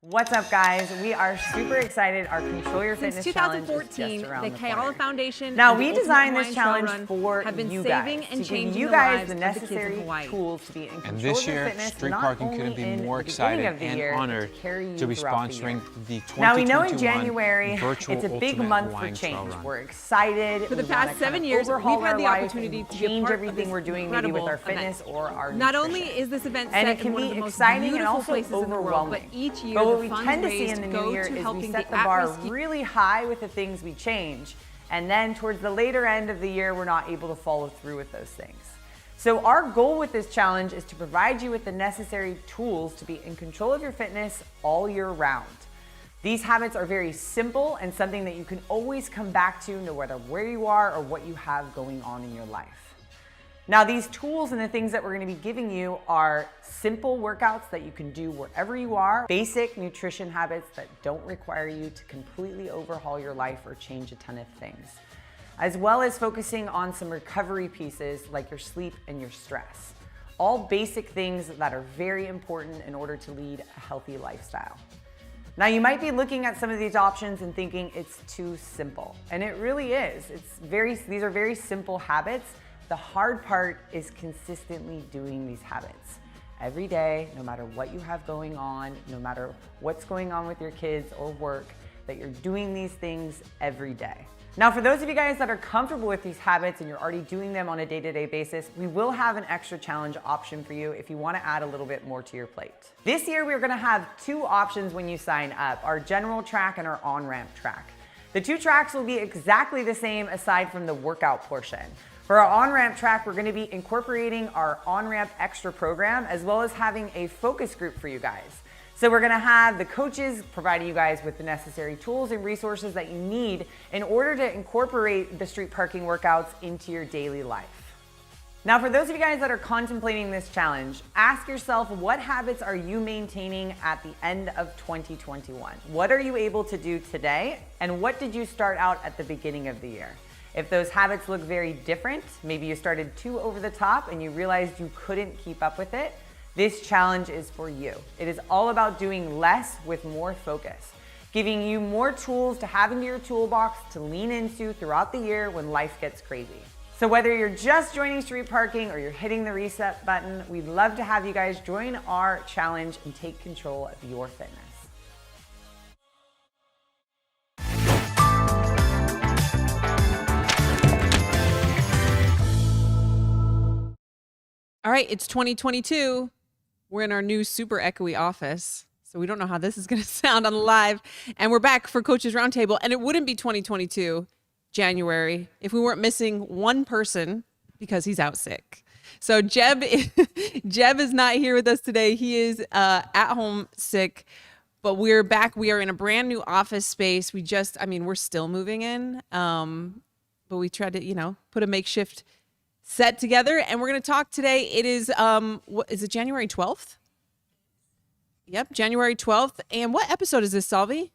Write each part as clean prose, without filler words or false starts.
What's up, guys? We are super excited. Our Control Your Fitness Since Challenge is 2014, just around the corner. Kayala Foundation Now, and we the designed Ultimate this Hawaiian challenge Trail Run for have been you saving guys, and to give changing you the guys lives the of the kids of necessary Hawaii. tools to be in And control this of your year, fitness, Street not Parking only couldn't be in more the beginning excited of the and year, honored to carry you to be throughout the sponsoring year. the 2021 Now, we know in January, virtual it's a big Ultimate month Hawaiian for Trail change. Run. We're excited. For the We wanna past kind 7 of years, overhaul we've had our the life opportunity and to be a change part of everything this we're doing, maybe with incredible our fitness event. or our Not nutrition. only is this event And set it can in one be of the most exciting and beautiful also places in the world, but overwhelming. each year But what the we funds tend to see in raised the new go year to is we helping set the the bar at-risk really high with the things we change, and then towards the later end of the year, we're not able to follow through with those things. So our goal with this challenge is to provide you with the necessary tools to be in control of your fitness all year round. These habits are very simple and something that you can always come back to no matter where you are or what you have going on in your life. Now, these tools and the things that we're going to be giving you are simple workouts that you can do wherever you are, basic nutrition habits that don't require you to completely overhaul your life or change a ton of things, as well as focusing on some recovery pieces like your sleep and your stress. All basic things that are very important in order to lead a healthy lifestyle. Now, you might be looking at some of these options and thinking it's too simple, and it really is. These are very simple habits. The hard part is consistently doing these habits every day, no matter what you have going on, no matter what's going on with your kids or work, that you're doing these things every day. Now, for those of you guys that are comfortable with these habits and you're already doing them on a day-to-day basis, we will have an extra challenge option for you if you want to add a little bit more to your plate. This year, we're going to have two options when you sign up, our general track and our on-ramp track. The two tracks will be exactly the same aside from the workout portion. For our on-ramp track, we're going to be incorporating our on-ramp extra program as well as having a focus group for you guys. So we're gonna have the coaches providing you guys with the necessary tools and resources that you need in order to incorporate the street parking workouts into your daily life. Now, for those of you guys that are contemplating this challenge, ask yourself, what habits are you maintaining at the end of 2021? What are you able to do today? And what did you start out at the beginning of the year? If those habits look very different, maybe you started too over the top and you realized you couldn't keep up with it, this challenge is for you. It is all about doing less with more focus, giving you more tools to have into your toolbox to lean into throughout the year when life gets crazy. So whether you're just joining street parking or you're hitting the reset button, we'd love to have you guys join our challenge and take control of your fitness. All right, it's 2022. We're in our new super echoey office, so we don't know how this is going to sound on live. And we're back for Coaches Roundtable, and it wouldn't be 2022 January if we weren't missing one person because he's out sick. So Jeb is not here with us today. He is at home sick, but we're back. We are in a brand new office space. We're still moving in, but we tried to, put a makeshift set together, and we're going to talk today. It is, what is it, January 12th? Yep, January 12th. And what episode is this, Salvi?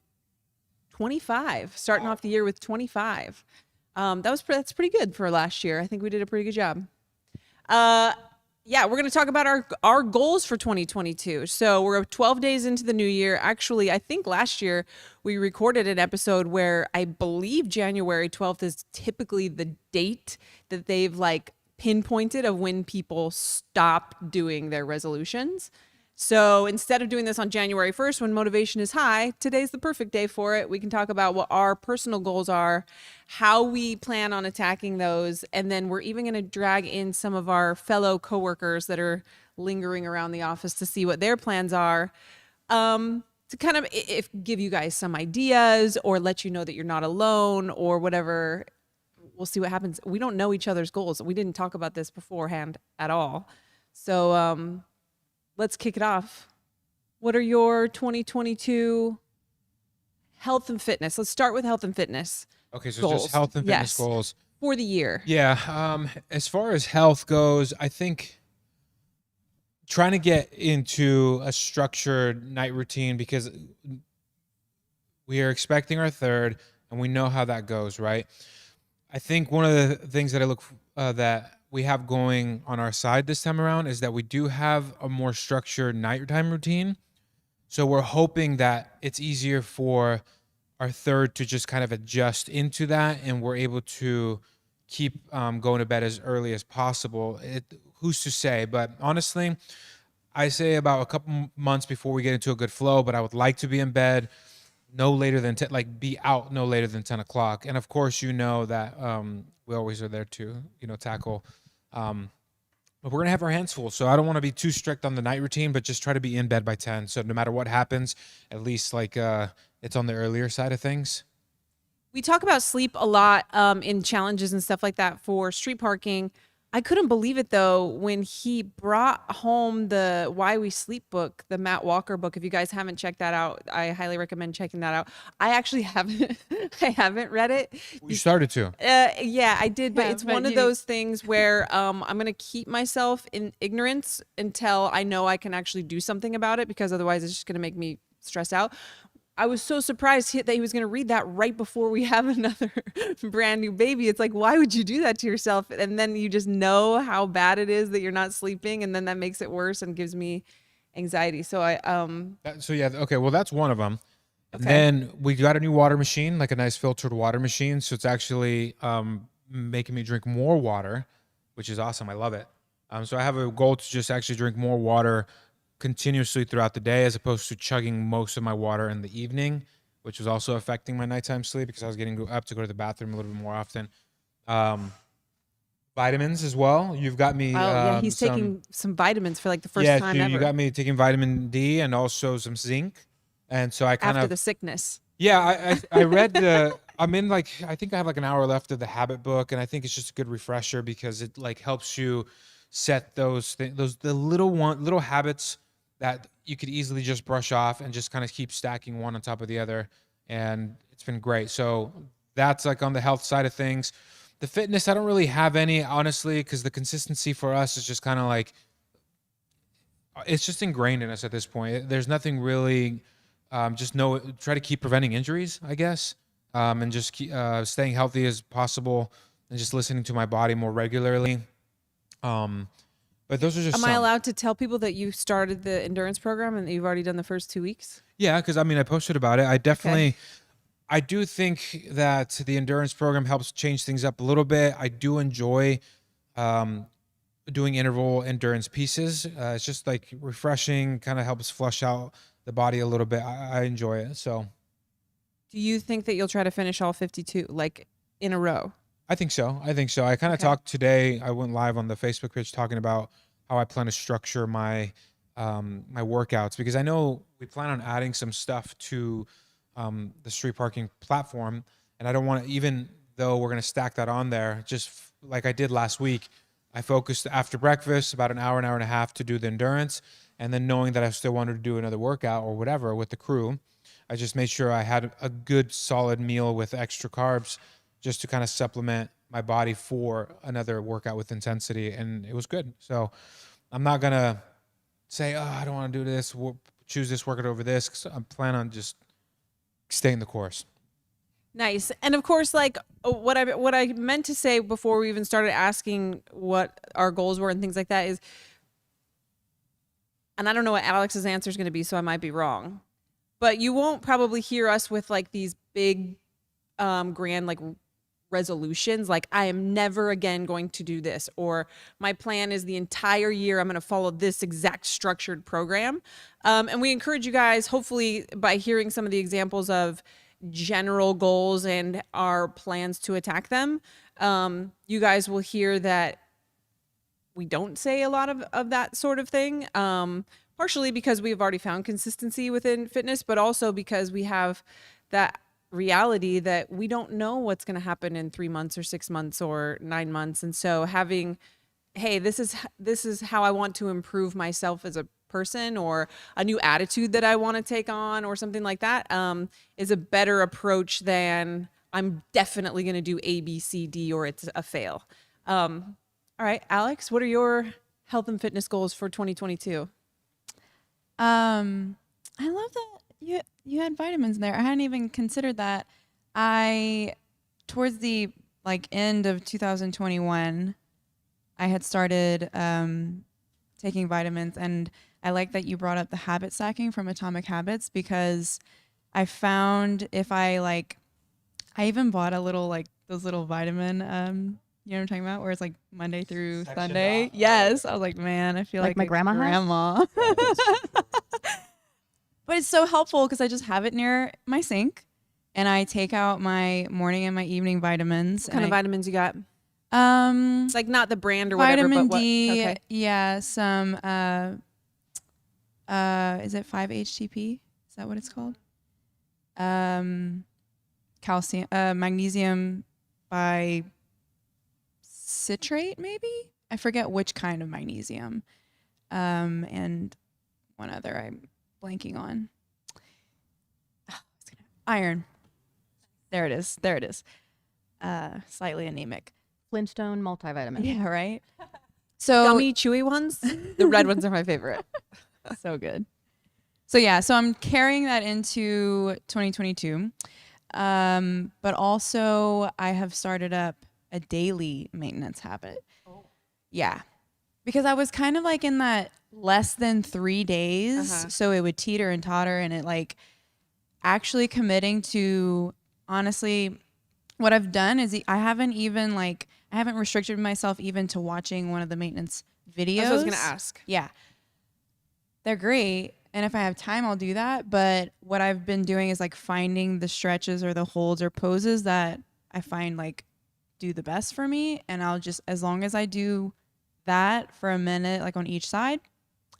25. Starting off the year with 25. That's pretty good for last year. I think we did a pretty good job. We're going to talk about our goals for 2022. So we're 12 days into the new year. Actually, I think last year we recorded an episode where I believe January 12th is typically the date that they've pinpointed of when people stop doing their resolutions. So instead of doing this on January 1st when motivation is high, today's the perfect day for it. We can talk about what our personal goals are, how we plan on attacking those, and then we're even going to drag in some of our fellow coworkers that are lingering around the office to see what their plans are, to kind of give you guys some ideas or let you know that you're not alone or whatever. We'll see what happens. We don't know each other's goals. We didn't talk about this beforehand at all. So let's kick it off. What are your 2022 health and fitness? Let's start with health and fitness. Okay, so goals. just health and fitness Yes. goals. For the year. Yeah, as far as health goes, I think trying to get into a structured night routine because we are expecting our third and we know how that goes, right? I think one of the things that that we have going on our side this time around is that we do have a more structured nighttime routine. So we're hoping that it's easier for our third to just kind of adjust into that, and we're able to keep going to bed as early as possible. Who's to say? But honestly, I say about a couple months before we get into a good flow, but I would like to be in bed no later than 10, like be out no later than 10 o'clock. And of course, you know that we always are there to, tackle. But we're going to have our hands full. So I don't want to be too strict on the night routine, but just try to be in bed by 10. So no matter what happens, at least like it's on the earlier side of things. We talk about sleep a lot in challenges and stuff like that for street parking. I couldn't believe it though when he brought home the Why We Sleep book, the Matt Walker book. If you guys haven't checked that out, I highly recommend checking that out. I actually haven't I haven't read it. You started to. Yeah, I did, but Yeah, it's but one of you- those things where I'm going to keep myself in ignorance until I know I can actually do something about it, because otherwise it's just going to make me stress out. I was so surprised that he was going to read that right before we have another brand new baby. It's like, why would you do that to yourself? And then you just know how bad it is that you're not sleeping, and then that makes it worse and gives me anxiety. So Okay, well that's one of them. And Okay. then we got a new water machine, like a nice filtered water machine. So it's actually making me drink more water, which is awesome. I love it. So I have a goal to just actually drink more water continuously throughout the day, as opposed to chugging most of my water in the evening, which was also affecting my nighttime sleep because I was getting up to go to the bathroom a little bit more often. Vitamins as well. You've got me. he's taking some vitamins for like the first yeah, time so ever you got me taking vitamin D and also some zinc, and so I kind after of the sickness. yeah. I read the. I'm in like I think I have like an hour left of the habit book, and I think it's just a good refresher because it like helps you set those the little habits that you could easily just brush off and just kind of keep stacking one on top of the other. And it's been great. So that's like on the health side of things. The fitness, I don't really have any, honestly, because the consistency for us is just kind of like, it's just ingrained in us at this point. There's nothing really, try to keep preventing injuries, I guess, and just keep staying healthy as possible and just listening to my body more regularly. But those are just Am some. I allowed to tell people that you started the endurance program and that you've already done the first 2 weeks? Yeah, because I mean, I posted about it. I do think that the endurance program helps change things up a little bit. I do enjoy doing interval endurance pieces. It's just like refreshing, kind of helps flush out the body a little bit. I enjoy it. So Do you think that you'll try to finish all 52 like in a row? I think so. I kind of Okay. talked today. I went live on the Facebook page talking about how I plan to structure my my workouts, because I know we plan on adding some stuff to the street parking platform, and I don't want to, even though we're going to stack that on there, just like I did last week, I focused after breakfast about an hour and a half to do the endurance, and then knowing that I still wanted to do another workout or whatever with the crew, I just made sure I had a good solid meal with extra carbs just to kind of supplement my body for another workout with intensity, and it was good. So I'm not going to say, oh, I don't want to do this, choose this workout over this, because I'm planning on just staying the course. Nice. And of course, like what I meant to say before we even started asking what our goals were and things like that is, and I don't know what Alex's answer is going to be, so I might be wrong, but you won't probably hear us with like these big, grand like resolutions, like I am never again going to do this, or my plan is the entire year I'm going to follow this exact structured program. And we encourage you guys, hopefully by hearing some of the examples of general goals and our plans to attack them, you guys will hear that we don't say a lot of that sort of thing, partially because we've already found consistency within fitness, but also because we have that reality that we don't know what's going to happen in 3 months or 6 months or 9 months. And so having, hey, this is how I want to improve myself as a person, or a new attitude that I want to take on, or something like that, is a better approach than I'm definitely going to do A, B, C, D, or it's a fail. All right, Alex, what are your health and fitness goals for 2022? I love that you had vitamins in there. I hadn't even considered that. Towards the end of 2021, I had started taking vitamins, and I like that you brought up the habit stacking from Atomic Habits, because I found if I even bought a little those little vitamin, you know what I'm talking about, where it's like Monday through Sunday. Yes. I was like, man, I feel like my a grandma has? grandma. But it's so helpful because I just have it near my sink, and I take out my morning and my evening vitamins. What kind of vitamins you got? It's Like not the brand or whatever, vitamin but what? D. Okay. Yeah, some is it 5-HTP? Is that what it's called? Calcium, magnesium by citrate, maybe? I forget which kind of magnesium. And one other I'm blanking on. Iron. There it is. There it is. Slightly anemic. Flintstone multivitamin. Yeah, right? So Gummy, chewy ones. The red ones are my favorite. so good. So yeah, so I'm carrying that into 2022. But also I have started up a daily maintenance habit. Oh. Yeah. Because I was kind of like in that less than 3 days. So it would teeter and totter, and it like actually committing to, honestly, what I've done is I haven't restricted myself even to watching one of the maintenance videos. That's what I was going to ask. Yeah. They're great. And if I have time, I'll do that. But what I've been doing is like finding the stretches or the holds or poses that I find like do the best for me. And I'll just, as long as I do that for a minute, like on each side,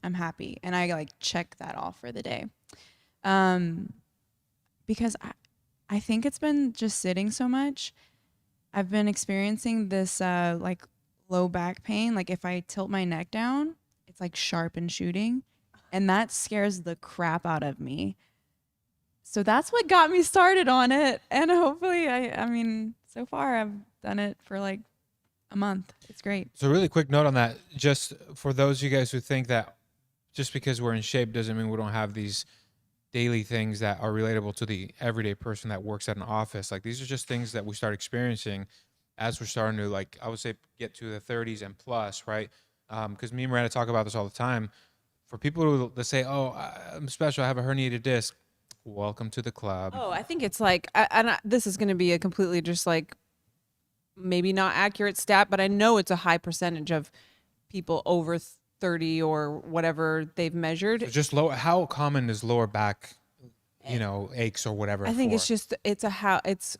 I'm happy. And I like check that off for the day. Because I think it's been just sitting so much. I've been experiencing this like low back pain. Like if I tilt my neck down, it's like sharp and shooting. And that scares the crap out of me. So that's what got me started on it. And hopefully, I mean, so far I've done it for like a month. It's great. So really quick note on that, just for those of you guys who think that just because we're in shape doesn't mean we don't have these daily things that are relatable to the everyday person that works at an office. Like these are just things that we start experiencing as we're starting to, like, I would say, get to the 30s and plus, right? Because me and Miranda talk about this all the time. For people who say, oh, I'm special, I have a herniated disc, welcome to the club. Oh, I think it's like, this is going to be a completely just like maybe not accurate stat, but I know it's a high percentage of people over 30 or whatever they've measured. So just how common is lower back, aches or whatever? I think it's just, it's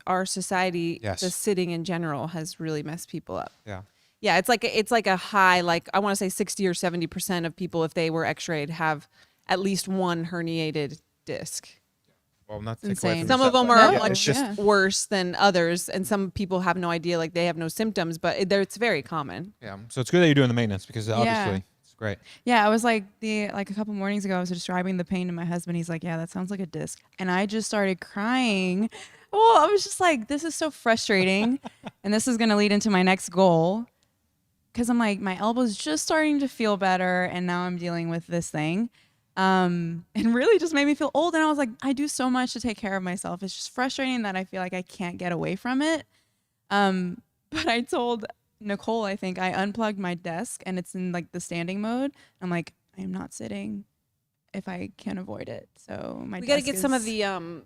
our society, Yes. the sitting in general has really messed people up. Yeah. Yeah, it's like a high, like I want to say 60 or 70% of people, if they were x-rayed, have at least one herniated disc. Well, not to take Insane. away from Some yourself, of them but are yeah, much it's just worse than others, and some people have no idea, like they have no symptoms, but it's very common. yeah. So it's good that you're doing the maintenance because obviously it's great. Yeah, I was like a couple mornings ago, I was describing the pain to my husband. He's like, yeah, that sounds like a disc. And I just started crying. Well, I was just like, this is so frustrating. And this is going to lead into my next goal. Because I'm like, my elbow's just starting to feel better, and now I'm dealing with this thing. And really just made me feel old. And I was like, I do so much to take care of myself. It's just frustrating that I feel like I can't get away from it. But I told Nicole, I think, I unplugged my desk and it's in like the standing mode. I'm like, I am not sitting if I can avoid it. So we got to get some of the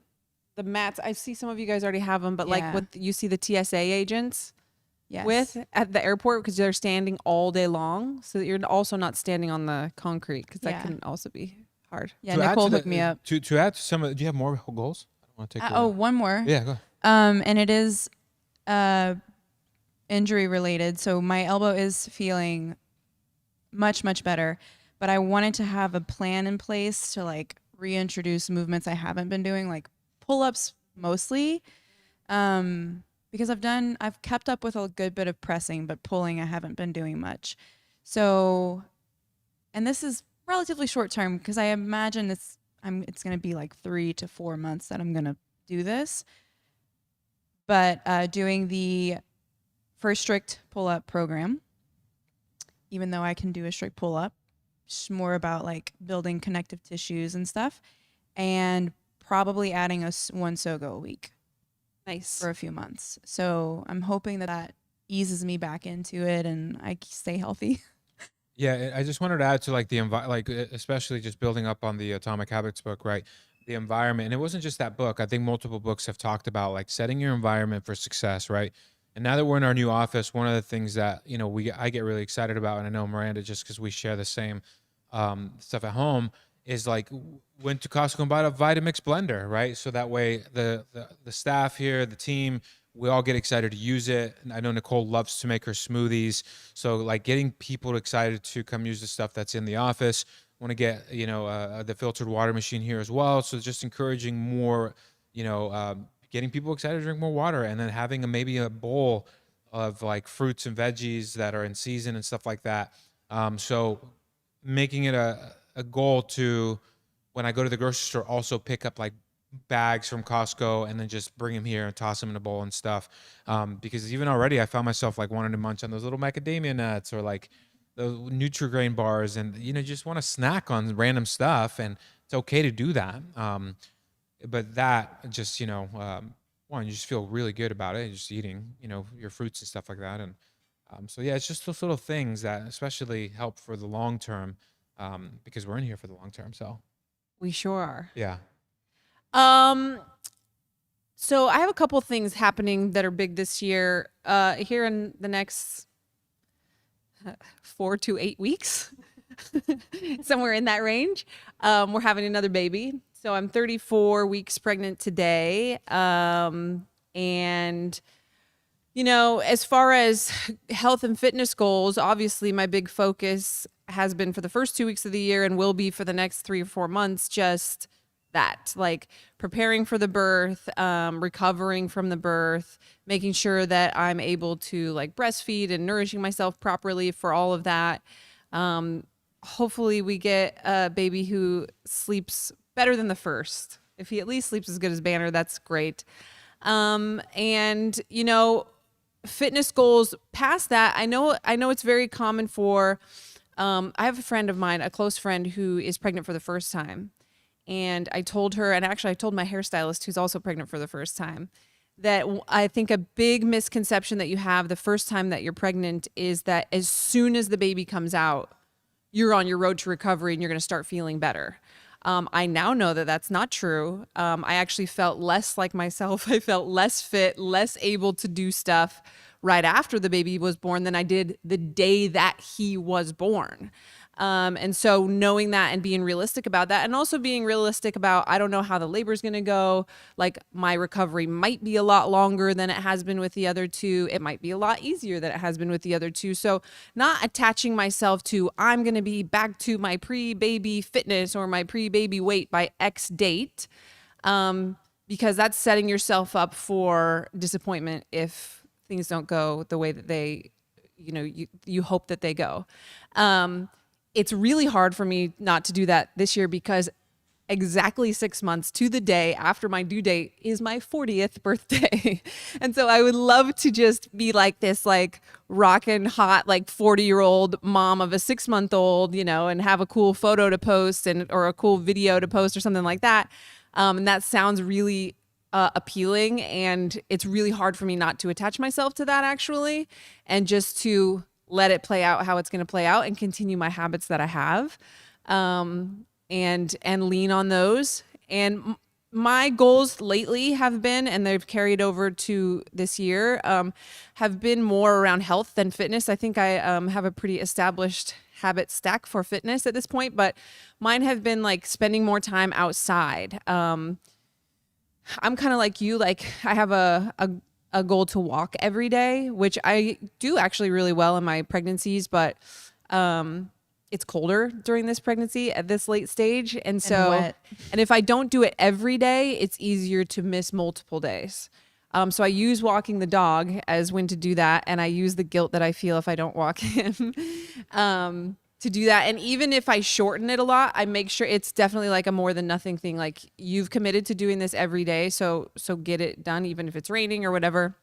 mats. I see some of you guys already have them, but like what you see the TSA agents with at the airport, because they're standing all day long, so that you're also not standing on the concrete, because that can also be hard. Yeah, Nicole hooked me up. To add to some of, do you have more goals? I don't want to take one more. Yeah, go ahead. And it is injury related. So my elbow is feeling much, much better, but I wanted to have a plan in place to like reintroduce movements I haven't been doing, like pull-ups mostly. Because I've kept up with a good bit of pressing, but pulling I haven't been doing much. So, and this is relatively short term because I imagine it's going to be like 3 to 4 months that I'm going to do this. But doing the first strict pull-up program, even though I can do a strict pull-up, it's more about like building connective tissues and stuff, and probably adding one Sogo a week. Nice. For a few months. So I'm hoping that eases me back into it and I stay healthy. Yeah, I just wanted to add to like especially just building up on the Atomic Habits book, right? The environment, and it wasn't just that book. I think multiple books have talked about like setting your environment for success, right? And now that we're in our new office, one of the things that I get really excited about, and I know Miranda, just because we share the same stuff at home, is like went to Costco and bought a Vitamix blender, right? So that way the staff here, the team, we all get excited to use it. And I know Nicole loves to make her smoothies. So like getting people excited to come use the stuff that's in the office. Want to get, the filtered water machine here as well. So just encouraging more, getting people excited to drink more water, and then having maybe a bowl of like fruits and veggies that are in season and stuff like that. So making it a goal to, when I go to the grocery store, also pick up like bags from Costco and then just bring them here and toss them in a bowl and stuff. Because even already I found myself like wanting to munch on those little macadamia nuts or like those Nutri-Grain bars, and just want to snack on random stuff, and it's okay to do that. But that just one, you just feel really good about it, just eating your fruits and stuff like that. And so yeah, it's just those little things that especially help for the long term, because we're in here for the long term. So We sure are. yeah. So I have a couple things happening that are big this year. Here in the next 4 to 8 weeks, somewhere in that range, we're having another baby. So I'm 34 weeks pregnant today. And as far as health and fitness goals, obviously my big focus has been for the first 2 weeks of the year and will be for the next 3 or 4 months, just that, like preparing for the birth, recovering from the birth, making sure that I'm able to like breastfeed and nourishing myself properly for all of that. Hopefully we get a baby who sleeps better than the first. If he at least sleeps as good as Banner, that's great. And fitness goals past that, I know it's very common for, I have a friend of mine, a close friend, who is pregnant for the first time. And I told her, and actually I told my hairstylist, who's also pregnant for the first time, that I think a big misconception that you have the first time that you're pregnant is that as soon as the baby comes out, you're on your road to recovery and you're going to start feeling better. I now know that that's not true. I actually felt less like myself. I felt less fit, less able to do stuff right after the baby was born than I did the day that he was born. And so knowing that and being realistic about that, and also being realistic about, I don't know how the labor is going to go. Like my recovery might be a lot longer than it has been with the other two. It might be a lot easier than it has been with the other two. So not attaching myself to, I'm going to be back to my pre-baby fitness or my pre-baby weight by X date. Because that's setting yourself up for disappointment if things don't go the way that they, you hope that they go. It's really hard for me not to do that this year because exactly 6 months to the day after my due date is my 40th birthday. And so I would love to just be like this, like rockin' hot, like 40-year-old mom of a 6-month-old, and have a cool photo to post or a cool video to post or something like that. And that sounds really appealing. And it's really hard for me not to attach myself to that actually. And just to let it play out how it's going to play out and continue my habits that I have, and lean on those. And my goals lately have been, and they've carried over to this year, have been more around health than fitness. I think I have a pretty established habit stack for fitness at this point, but mine have been like spending more time outside. I'm kind of like you, like I have a goal to walk every day, which I do actually really well in my pregnancies, but it's colder during this pregnancy at this late stage. And so, and if I don't do it every day, it's easier to miss multiple days. So I use walking the dog as when to do that. And I use the guilt that I feel if I don't walk him to do that. And even if I shorten it a lot, I make sure it's definitely like a more than nothing thing. Like you've committed to doing this every day. So get it done, even if it's raining or whatever.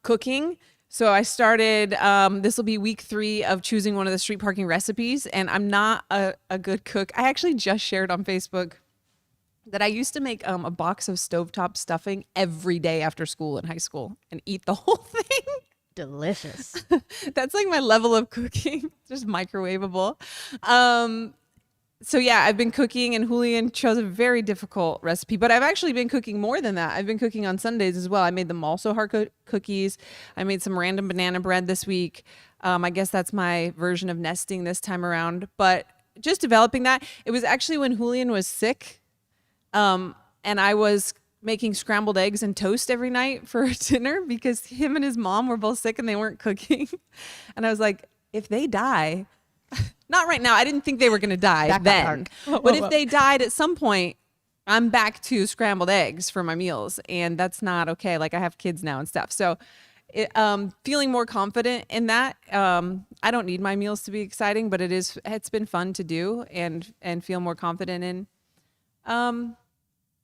Cooking. So I started, this will be week 3 of choosing one of the street parking recipes. And I'm not a good cook. I actually just shared on Facebook that I used to make a box of stovetop stuffing every day after school in high school and eat the whole thing. delicious. That's like my level of cooking, just microwavable. So yeah, I've been cooking, and Julian chose a very difficult recipe, but I've actually been cooking more than that. I've been cooking on Sundays as well. I made them also hard cookies. I made some random banana bread this week. I guess that's my version of nesting this time around, but just developing that. It was actually when Julian was sick, and I was making scrambled eggs and toast every night for dinner because him and his mom were both sick and they weren't cooking. And I was like, if they die, not right now. I didn't think they were going to die Back then. up, But if they died at some point, I'm back to scrambled eggs for my meals. And that's not okay. Like I have kids now and stuff. So feeling more confident in that. I don't need my meals to be exciting, but it's been fun to do and feel more confident in.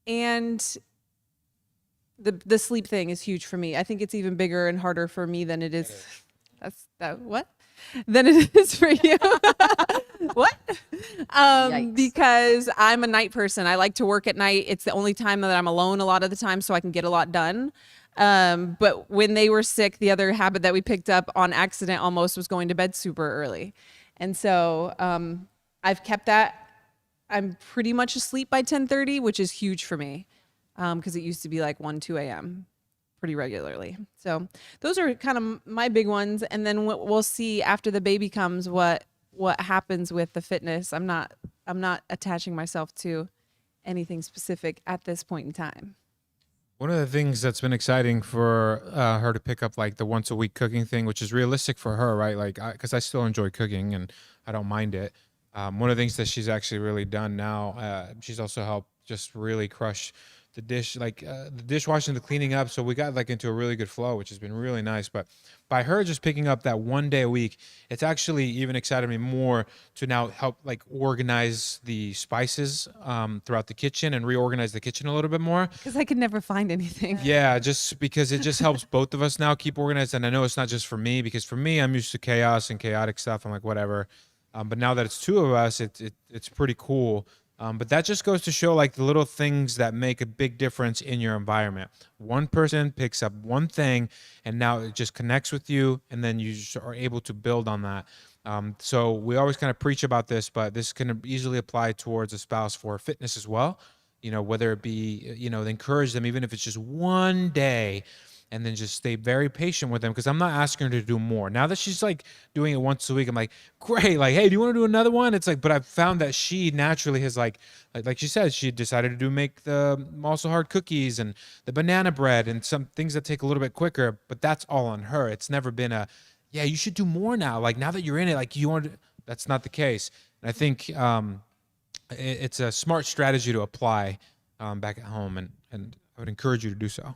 And the sleep thing is huge for me. I think it's even bigger and harder for me than it is. What? Than it is for you. What? Because I'm a night person. I like to work at night. It's the only time that I'm alone a lot of the time, so I can get a lot done. But when they were sick, the other habit that we picked up on accident almost was going to bed super early. And so I've kept that. I'm pretty much asleep by 10:30, which is huge for me because it used to be like 1, 2 a.m. pretty regularly. So those are kind of my big ones. And then we'll see after the baby comes what happens with the fitness. I'm not attaching myself to anything specific at this point in time. One of the things that's been exciting for her to pick up like the once a week cooking thing, which is realistic for her, right? Like, because I still enjoy cooking and I don't mind it. One of the things that she's actually really done now, she's also helped just really crush the dish, like the dishwashing, the cleaning up. So we got like into a really good flow, which has been really nice. But by her just picking up that one day a week, it's actually even excited me more to now help like organize the spices throughout the kitchen and reorganize the kitchen a little bit more. Because I could never find anything. Yeah, just because it just helps both of us now keep organized. And I know it's not just for me, because for me, I'm used to chaos and chaotic stuff. I'm like, whatever. But now that it's two of us, it's pretty cool. But that just goes to show like the little things that make a big difference in your environment. One person picks up one thing and now it just connects with you, and then you just are able to build on that. So we always kind of preach about this, but this can easily apply towards a spouse for fitness as well. You know, whether it be, encourage them, even if it's just one day, and then just stay very patient with them, because I'm not asking her to do more. Now that she's like doing it once a week, I'm like, great, like, hey, do you want to do another one? It's like, but I've found that she naturally has like she said, she decided to make the also hard cookies and the banana bread and some things that take a little bit quicker, but that's all on her. It's never been yeah, you should do more now. Like now that you're in it, like you want to, that's not the case. And I think it's a smart strategy to apply back at home, and I would encourage you to do so.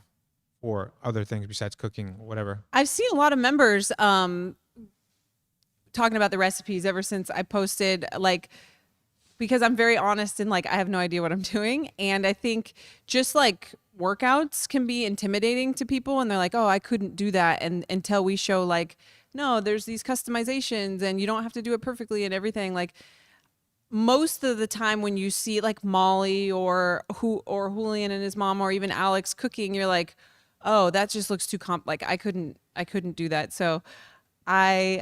Or other things besides cooking, whatever. I've seen a lot of members talking about the recipes ever since I posted, like, because I'm very honest and like I have no idea what I'm doing. And I think just like workouts can be intimidating to people, and they're like, oh, I couldn't do that. And until we show like, no, there's these customizations and you don't have to do it perfectly and everything. Like most of the time when you see like Molly or Julian and his mom or even Alex cooking, you're like, oh, that just looks too like I couldn't do that. So I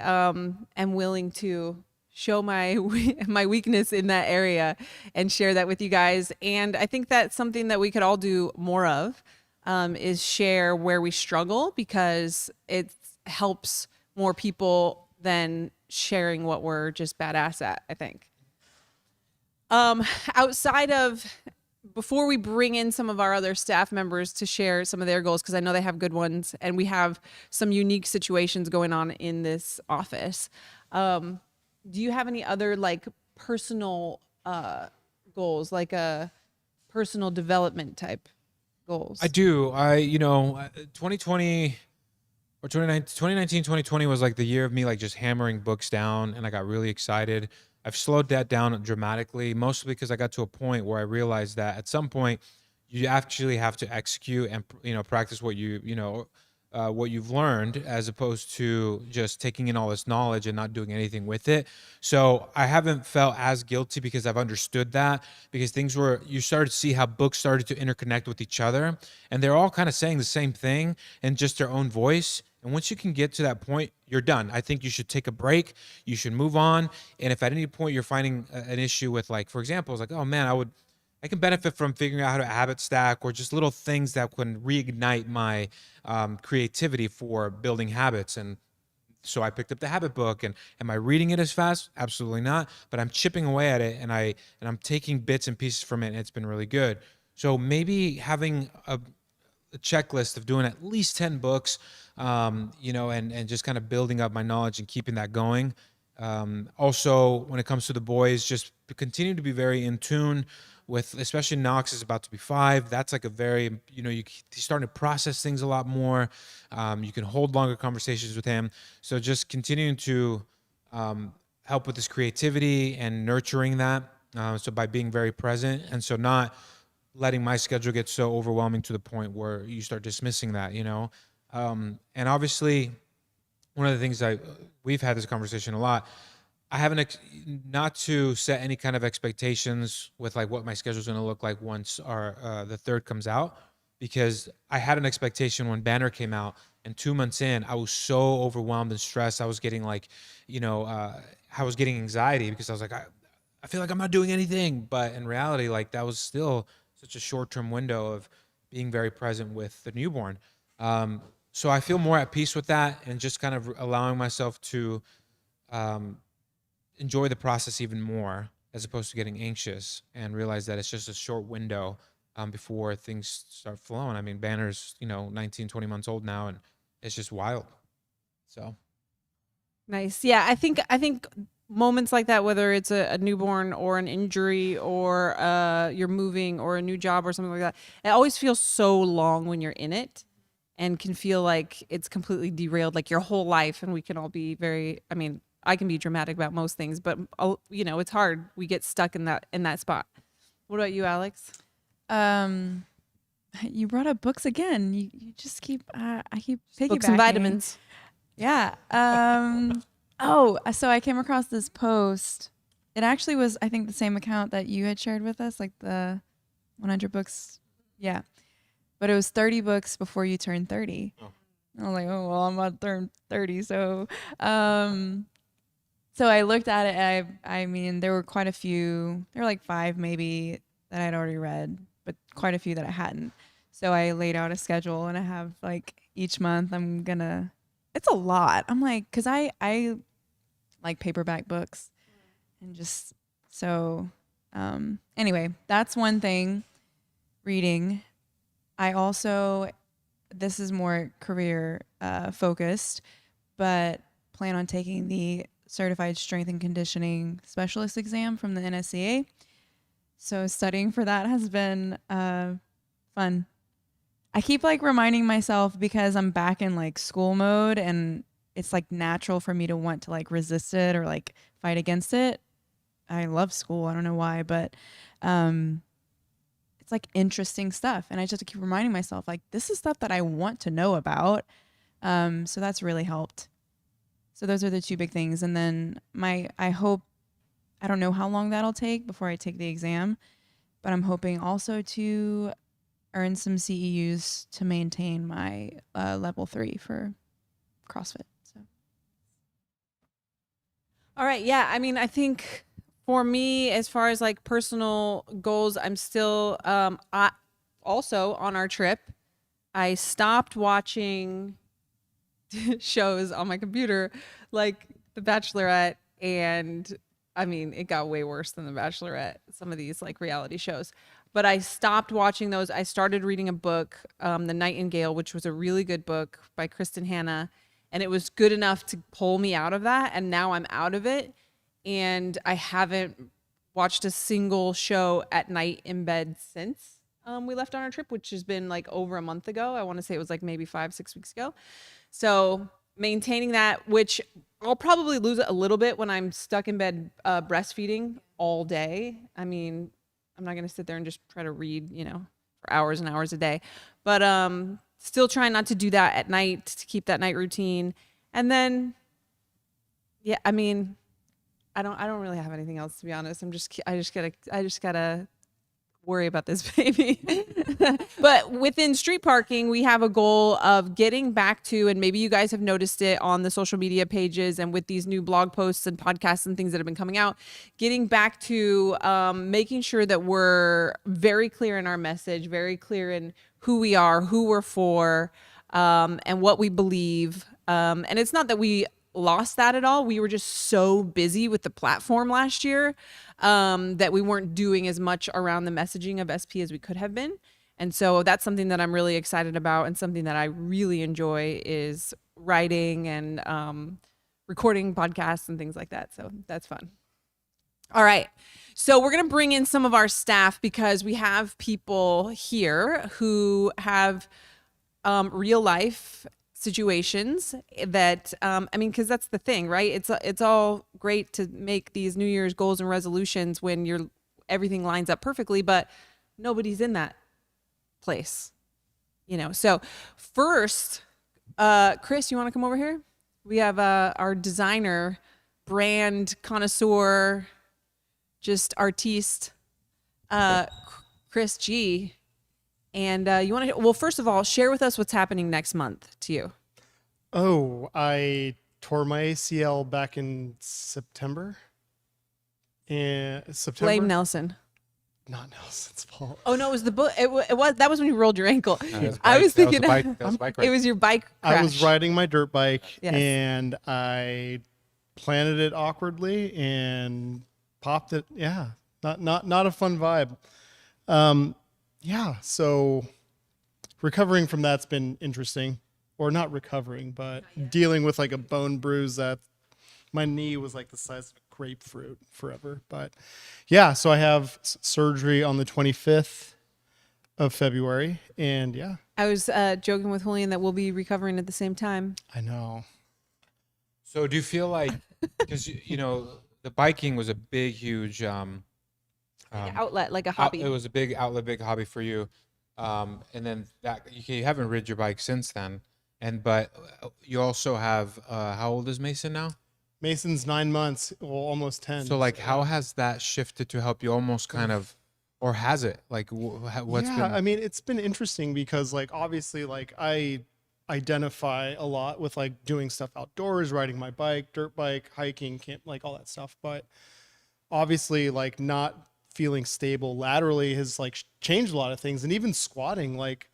am willing to show my weakness in that area and share that with you guys. And I think that's something that we could all do more of, is share where we struggle, because it helps more people than sharing what we're just badass at, I think. Outside of, before we bring in some of our other staff members to share some of their goals, because I know they have good ones and we have some unique situations going on in this office. Do you have any other like personal goals, like a personal development type goals? I do. 2020 or 2019, 2020 was like the year of me like just hammering books down, and I got really excited. I've slowed that down dramatically, mostly because I got to a point where I realized that at some point you actually have to execute and practice what what you've learned, as opposed to just taking in all this knowledge and not doing anything with it. So I haven't felt as guilty because I've understood that, because you started to see how books started to interconnect with each other, and they're all kind of saying the same thing in just their own voice. And once you can get to that point, you're done. I think you should take a break. You should move on. And if at any point you're finding an issue with, like, for example, it's like, oh man, I can benefit from figuring out how to habit stack, or just little things that can reignite my creativity for building habits. And so I picked up the habit book, and am I reading it as fast? Absolutely not. But I'm chipping away at it, and I'm taking bits and pieces from it, and it's been really good. So maybe having a checklist of doing at least 10 books, and just kind of building up my knowledge and keeping that going. Also, when it comes to the boys, just continue to be very in tune with, especially Knox is about to be 5. That's like a very, he's starting to process things a lot more. You can hold longer conversations with him. So just continuing to help with his creativity and nurturing that. So by being very present, and so not letting my schedule get so overwhelming to the point where you start dismissing that, and obviously one of the things we've had this conversation a lot. I haven't not to set any kind of expectations with like what my schedule is going to look like once the 3rd comes out, because I had an expectation when Banner came out, and 2 months in, I was so overwhelmed and stressed. I was getting like, I was getting anxiety because I was like, I feel like I'm not doing anything. But in reality, like, that was still such a short-term window of being very present with the newborn. So I feel more at peace with that, and just kind of allowing myself to enjoy the process even more, as opposed to getting anxious, and realize that it's just a short window before things start flowing. I mean, Banner's 19, 20 months old now, and it's just wild. So Nice. Yeah, I think moments like that, whether it's a newborn or an injury or you're moving or a new job or something like that, it always feels so long when you're in it, and can feel like it's completely derailed, like your whole life. And we can all be I can be dramatic about most things, but it's hard. We get stuck in that spot. What about you, Alex? You brought up books again. You just keep I keep piggybacking. Books and vitamins. Yeah. So I came across this post. It actually was, I think, the same account that you had shared with us, like the 100 books. Yeah. But it was 30 books before you turn 30. Oh. I was like, oh, well, I'm about to turn 30. So I looked at it. I mean, there were quite a few. There were like 5 maybe that I'd already read, but quite a few that I hadn't. So I laid out a schedule, and I have like each month it's a lot. I'm like, because I like paperback books, and just so anyway, that's one thing. Reading. I also, this is more career focused, but plan on taking the Certified Strength and Conditioning Specialist exam from the NSCA. So studying for that has been fun. I keep like reminding myself, because I'm back in like school mode, and it's like natural for me to want to like resist it or like fight against it. I love school. I don't know why, but it's like interesting stuff. And I just have to keep reminding myself, like, this is stuff that I want to know about. So that's really helped. So those are the 2 big things. And then I don't know how long that'll take before I take the exam, but I'm hoping also to earn some CEUs to maintain my level 3 for CrossFit. So. All right. Yeah. I mean, I think for me, as far as like personal goals, I'm still also on our trip. I stopped watching shows on my computer, like The Bachelorette, and I mean, it got way worse than The Bachelorette, some of these like reality shows. But I stopped watching those. I started reading a book, The Nightingale, which was a really good book by Kristen Hanna. And it was good enough to pull me out of that. And now I'm out of it. And I haven't watched a single show at night in bed since we left on our trip, which has been like over a month ago. I want to say it was like maybe 5-6 weeks ago. So maintaining that, which I'll probably lose it a little bit when I'm stuck in bed breastfeeding all day. I mean, I'm not going to sit there and just try to read, for hours and hours a day. But still trying not to do that at night, to keep that night routine. And then, yeah, I mean, I don't really have anything else, to be honest. I just gotta worry about this baby. But within street parking, we have a goal of getting back to, and maybe you guys have noticed it on the social media pages and with these new blog posts and podcasts and things that have been coming out, getting back to making sure that we're very clear in our message, very clear in who we are, who we're for, and what we believe. And it's not that we lost that at all. We were just so busy with the platform last year that we weren't doing as much around the messaging of SP as we could have been. And so that's something that I'm really excited about, and something that I really enjoy is writing and recording podcasts and things like that. So that's fun. All right. So we're going to bring in some of our staff because we have people here who have real life situations that because that's the thing, right? It's all great to make these New Year's goals and resolutions when everything lines up perfectly, but nobody's in that place, So first, Chris, you want to come over here? We have our designer, brand connoisseur, just artiste, Chris G. And you want to, well, first of all, share with us what's happening next month to you. Oh, I tore my ACL back in September. Blame Nelson. Not Nelson's fault. Oh no, it was the book. It was that was when you rolled your ankle. I was thinking it was your bike crash. I was riding my dirt bike Yes. and I planted it awkwardly and popped it. Yeah, not a fun vibe. Yeah, so recovering from that's been interesting, or not recovering, but dealing with like a bone bruise that my knee was like the size of a grapefruit forever. But yeah, so I have surgery on the 25th of February, and yeah. I was joking with Julian that we'll be recovering at the same time. I know. So do you feel like, because the biking was a big, huge Outlet, like a hobby. It was a big outlet, big hobby for you, and then that you haven't rid your bike since then. But you also have how old is Mason now? Mason's 9 months, well, almost 10. So like, how has that shifted to help you almost kind of, or has it? Like, what's been? I mean, it's been interesting because like obviously like I identify a lot with like doing stuff outdoors, riding my bike, dirt bike, hiking, camp, like all that stuff. But obviously like not feeling stable laterally has like changed a lot of things, and even squatting, like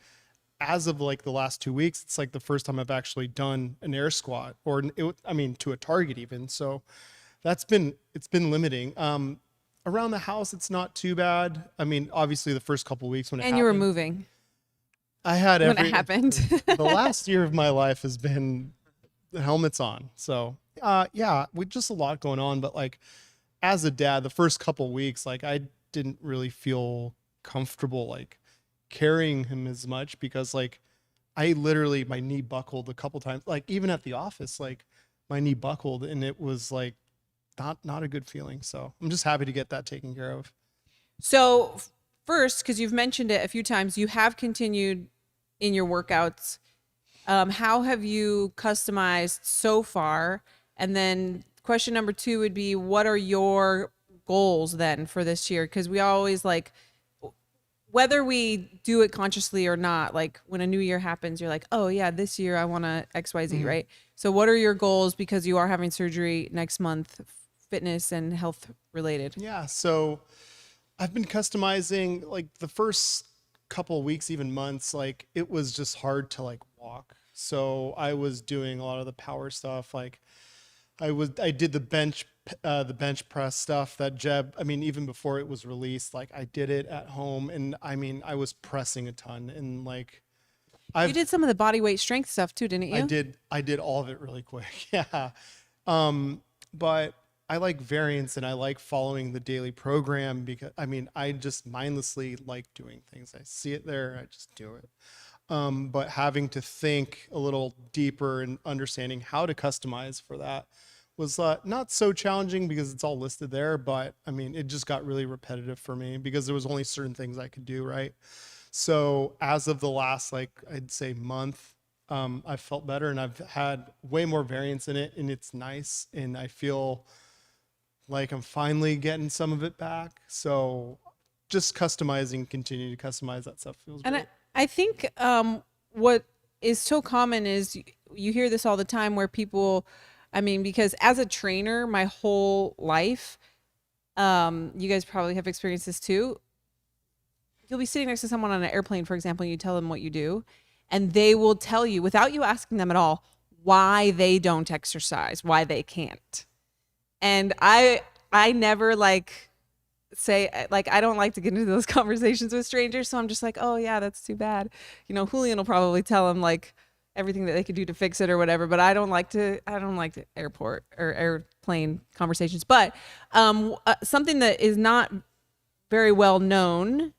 as of like the last 2 weeks, it's like the first time I've actually done an air squat, or to a target even. So it's been limiting. Around the house, it's not too bad. I mean, obviously the first couple of weeks when it happened, you were moving. I had when it happened. The last year of my life has been the helmets on. So yeah, with just a lot going on. But like as a dad, the first couple of weeks, like I didn't really feel comfortable like carrying him as much, because like I literally, my knee buckled a couple times, like even at the office, like my knee buckled, and it was like not a good feeling. So I'm just happy to get that taken care of. So first, because you've mentioned it a few times, you have continued in your workouts. How have you customized so far? And then question number 2 would be, what are your goals then for this year? Because we always like, whether we do it consciously or not, like when a new year happens, you're like, oh yeah, this year I want to XYZ, right? So what are your goals, because you are having surgery next month, fitness and health related? Yeah, so I've been customizing like the first couple of weeks, even months, like it was just hard to like walk. So I was doing a lot of the power stuff. Like I did the bench press stuff that Jeb, I mean, even before it was released, like I did it at home, and I mean, I was pressing a ton, and like you did some of the body weight strength stuff too, didn't you? I did all of it really quick. Yeah. But I like variance, and I like following the daily program, because I mean, I just mindlessly like doing things. I see it there, I just do it. But having to think a little deeper and understanding how to customize for that was not so challenging, because it's all listed there. But I mean, it just got really repetitive for me, because there was only certain things I could do, right? So as of the last, like I'd say month, I've felt better, and I've had way more variance in it, and it's nice, and I feel like I'm finally getting some of it back. So just continue to customize that stuff feels great. I think what is so common is you hear this all the time where people, I mean, because as a trainer, my whole life, you guys probably have experienced this too. You'll be sitting next to someone on an airplane, for example, and you tell them what you do, and they will tell you without you asking them at all why they don't exercise, why they can't. And I never like say, like, I don't like to get into those conversations with strangers, so I'm just like, oh yeah, that's too bad. You know, Julian will probably tell them like everything that they could do to fix it or whatever, but I don't like to airport or airplane conversations. But something that is not very well known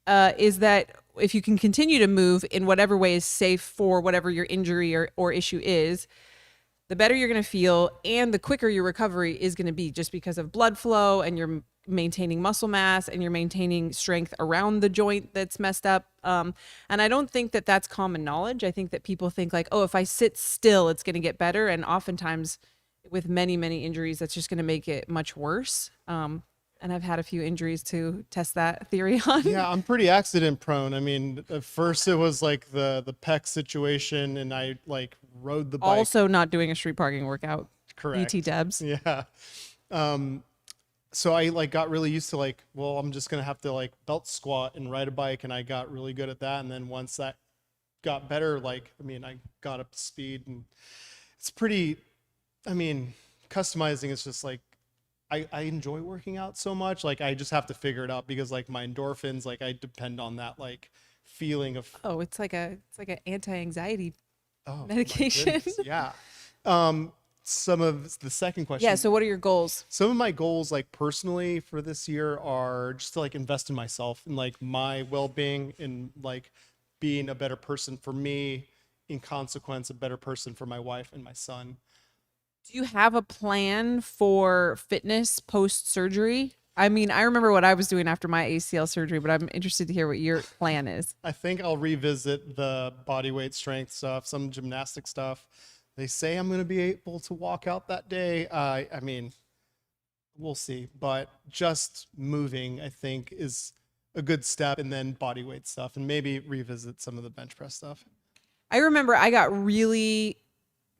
is that if you can continue to move in whatever way is safe for whatever your injury or issue is, the better you're going to feel and the quicker your recovery is going to be, just because of blood flow, and you're maintaining muscle mass and you're maintaining strength around the joint that's messed up. And I don't think that that's common knowledge. I think that people think like, oh, if I sit still, it's going to get better. And oftentimes with many, many injuries, that's just going to make it much worse. And I've had a few injuries to test that theory on. Yeah, I'm pretty accident prone. I mean, at first it was like the pec situation, and I like rode the bike. Also not doing a street parking workout. Correct. BT debs. Yeah. So I like got really used to like, well, I'm just gonna have to like belt squat and ride a bike, and I got really good at that. And then once that got better, like, I mean, I got up to speed, and it's pretty, I mean, customizing is just like, I enjoy working out so much. Like, I just have to figure it out, because like my endorphins, like I depend on that like feeling of, Oh, it's like an anti-anxiety oh, my medication. goodness, yeah. Some of the second question. Yeah. So what are your goals? Some of my goals, like personally for this year, are just to like invest in myself and like my well-being, and like being a better person for me, in consequence, a better person for my wife and my son. Do you have a plan for fitness post-surgery? I mean, I remember what I was doing after my ACL surgery, but I'm interested to hear what your plan is. I think I'll revisit the body weight strength stuff, some gymnastic stuff. They say I'm going to be able to walk out that day. I mean, we'll see. But just moving, I think, is a good step, and then body weight stuff, and maybe revisit some of the bench press stuff. I remember I got really,